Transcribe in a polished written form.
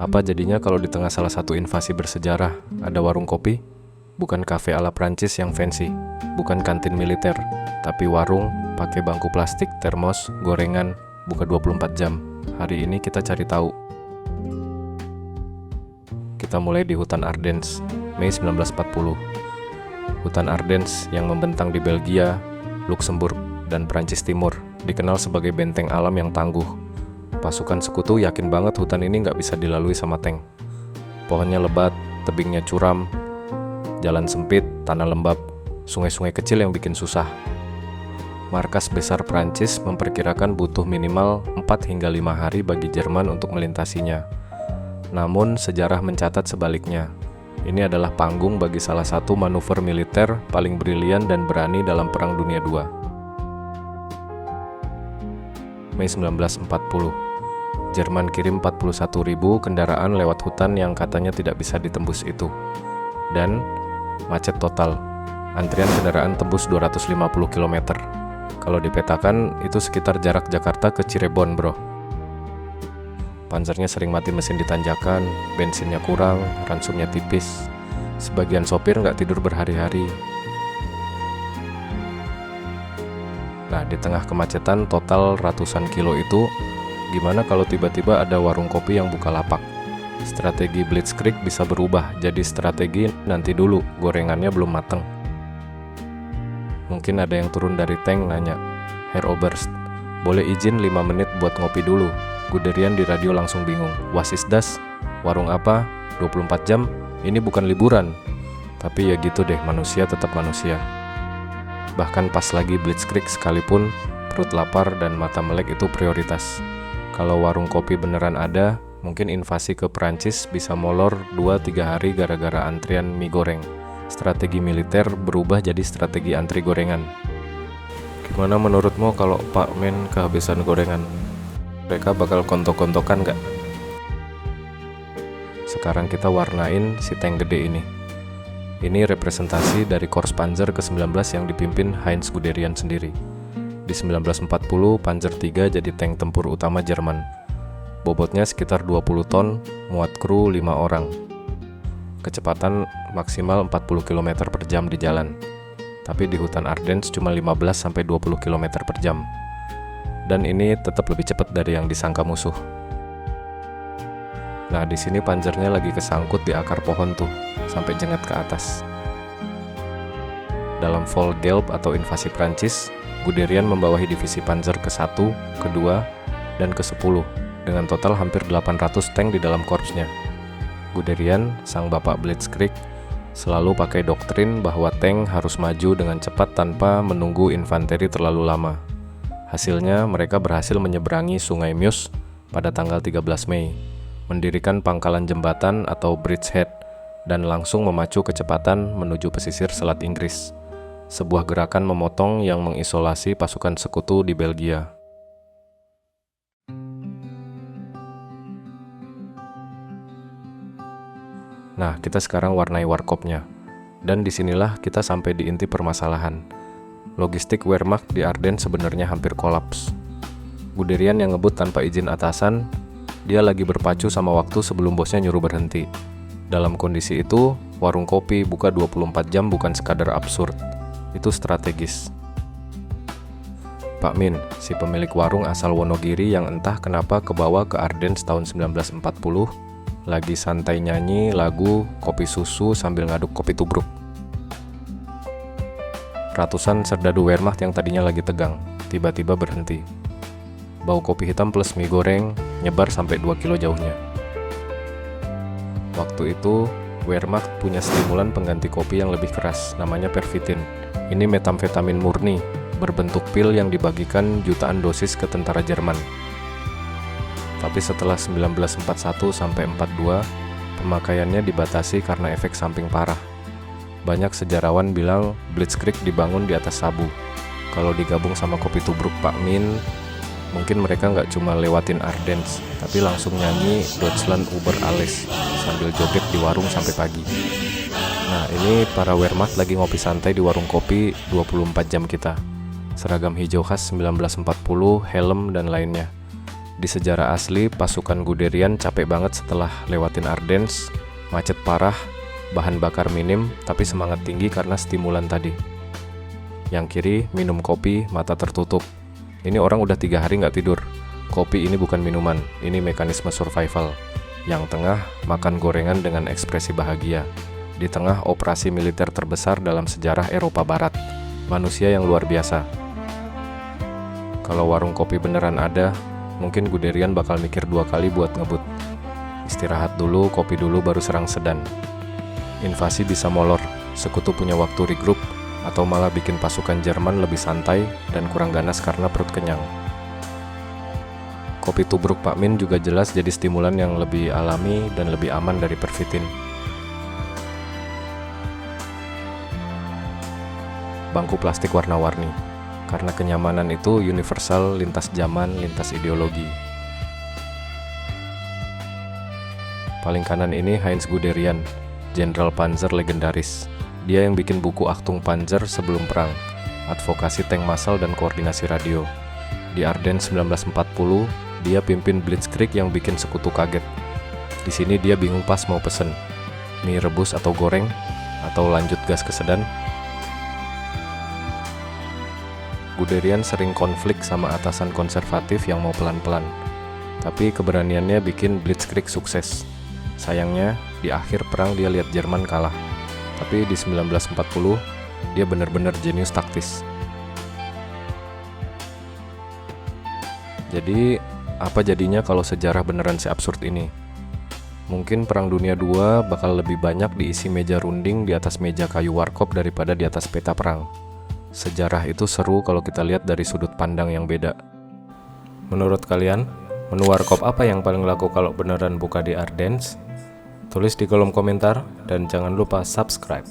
Apa jadinya kalau di tengah salah satu invasi bersejarah ada warung kopi? Bukan kafe ala Prancis yang fancy, bukan kantin militer, tapi warung pakai bangku plastik, termos, gorengan, buka 24 jam. Hari ini kita cari tahu. Kita mulai di hutan Ardennes, Mei 1940. Hutan Ardennes yang membentang di Belgia, Luxembourg, dan Prancis Timur dikenal sebagai benteng alam yang tangguh. Pasukan sekutu yakin banget hutan ini nggak bisa dilalui sama tank. Pohonnya lebat, tebingnya curam, jalan sempit, tanah lembab, sungai-sungai kecil yang bikin susah. Markas besar Prancis memperkirakan butuh minimal 4 hingga 5 hari bagi Jerman untuk melintasinya. Namun sejarah mencatat sebaliknya. Ini adalah panggung bagi salah satu manuver militer paling brilian dan berani dalam Perang Dunia II. Mei 1940. Jerman kirim 41.000 kendaraan lewat hutan yang katanya tidak bisa ditembus itu. Dan macet total. Antrian kendaraan tembus 250 km. Kalau dipetakan, itu sekitar jarak Jakarta ke Cirebon, bro. Panzernya sering mati mesin di tanjakan, bensinnya kurang, ransumnya tipis. Sebagian sopir nggak tidur berhari-hari. Nah, di tengah kemacetan total ratusan kilo itu, gimana kalau tiba-tiba ada warung kopi yang buka lapak? Strategi Blitzkrieg bisa berubah jadi strategi nanti dulu, gorengannya belum mateng. Mungkin ada yang turun dari tank nanya, "Herr Oberst, boleh izin 5 menit buat ngopi dulu?" Guderian di radio langsung bingung. "Was ist das? Warung apa? 24 jam? Ini bukan liburan." Tapi ya gitu deh, manusia tetap manusia. Bahkan pas lagi Blitzkrieg sekalipun, perut lapar dan mata melek itu prioritas. Kalau warung kopi beneran ada, mungkin invasi ke Prancis bisa molor 2-3 hari gara-gara antrian mie goreng. Strategi militer berubah jadi strategi antri gorengan. Gimana menurutmu kalau Pak Men kehabisan gorengan? Mereka bakal kontok-kontokan nggak? Sekarang kita warnain si tank gede ini. Ini representasi dari Korps Panzer ke-19 yang dipimpin Heinz Guderian sendiri. Di 1940, Panzer III jadi tank tempur utama Jerman. Bobotnya sekitar 20 ton, muat kru 5 orang. Kecepatan maksimal 40 km per jam di jalan. Tapi di hutan Ardennes cuma 15-20 km per jam. Dan ini tetap lebih cepat dari yang disangka musuh. Nah, di sini panzernya lagi kesangkut di akar pohon tuh, sampai jengat ke atas. Dalam Vol Gelb atau invasi Prancis, Guderian membawahi divisi Panzer ke-1, ke-2, dan ke-10 dengan total hampir 800 tank di dalam korpsnya. Guderian, sang bapak Blitzkrieg, selalu pakai doktrin bahwa tank harus maju dengan cepat tanpa menunggu infanteri terlalu lama. Hasilnya, mereka berhasil menyeberangi Sungai Meuse pada tanggal 13 Mei, mendirikan pangkalan jembatan atau bridgehead, dan langsung memacu kecepatan menuju pesisir Selat Inggris. Sebuah gerakan memotong yang mengisolasi pasukan sekutu di Belgia. Nah, kita sekarang warnai warkopnya. Dan disinilah kita sampai di inti permasalahan. Logistik Wehrmacht di Ardennes sebenarnya hampir kolaps. Guderian yang ngebut tanpa izin atasan, dia lagi berpacu sama waktu sebelum bosnya nyuruh berhenti. Dalam kondisi itu, warung kopi buka 24 jam bukan sekadar absurd. Itu strategis. Pak Min, si pemilik warung asal Wonogiri yang entah kenapa kebawa ke Ardennes tahun 1940, lagi santai nyanyi lagu kopi susu sambil ngaduk kopi tubruk. Ratusan serdadu Wehrmacht yang tadinya lagi tegang, tiba-tiba berhenti. Bau kopi hitam plus mie goreng nyebar sampai 2 kilo jauhnya. Waktu itu, Wehrmacht punya stimulan pengganti kopi yang lebih keras, namanya pervitin. Ini metamfetamin murni, berbentuk pil yang dibagikan jutaan dosis ke tentara Jerman. Tapi setelah 1941-42, pemakaiannya dibatasi karena efek samping parah. Banyak sejarawan bilang Blitzkrieg dibangun di atas sabu. Kalau digabung sama kopi tubruk Pak Min, mungkin mereka nggak cuma lewatin Ardennes, tapi langsung nyanyi Deutschland über alles sambil joget di warung sampai pagi. Nah, ini para Wehrmacht lagi ngopi santai di warung kopi 24 jam kita. Seragam hijau khas 1940, helm, dan lainnya. Di sejarah asli, pasukan Guderian capek banget setelah lewatin Ardennes, macet parah, bahan bakar minim, tapi semangat tinggi karena stimulan tadi. Yang kiri, minum kopi, mata tertutup. Ini orang udah 3 hari nggak tidur. Kopi ini bukan minuman, ini mekanisme survival. Yang tengah, makan gorengan dengan ekspresi bahagia. Di tengah, operasi militer terbesar dalam sejarah Eropa Barat. Manusia yang luar biasa. Kalau warung kopi beneran ada, mungkin Guderian bakal mikir 2 kali buat ngebut. Istirahat dulu, kopi dulu, baru serang Sedan. Invasi bisa molor, sekutu punya waktu regroup, atau malah bikin pasukan Jerman lebih santai dan kurang ganas karena perut kenyang. Kopi tubruk Pak Min juga jelas jadi stimulan yang lebih alami dan lebih aman dari pervitin. Bangku plastik warna-warni. Karena kenyamanan itu universal, lintas zaman, lintas ideologi. Paling kanan ini Heinz Guderian, Jenderal Panzer legendaris. Dia yang bikin buku Achtung Panzer sebelum perang, advokasi tank massal dan koordinasi radio. Di Ardennes 1940, dia pimpin Blitzkrieg yang bikin sekutu kaget. Di sini dia bingung pas mau pesen, mie rebus atau goreng, atau lanjut gas ke Sedan. Guderian sering konflik sama atasan konservatif yang mau pelan-pelan, tapi keberaniannya bikin Blitzkrieg sukses. Sayangnya, di akhir perang dia lihat Jerman kalah, tapi di 1940, dia benar-benar jenius taktis. Jadi, apa jadinya kalau sejarah beneran seabsurd ini? Mungkin Perang Dunia II bakal lebih banyak diisi meja runding di atas meja kayu warkop daripada di atas peta perang. Sejarah itu seru kalau kita lihat dari sudut pandang yang beda. Menurut kalian, menu warkop apa yang paling laku kalau beneran buka di Ardennes? Tulis di kolom komentar dan jangan lupa subscribe.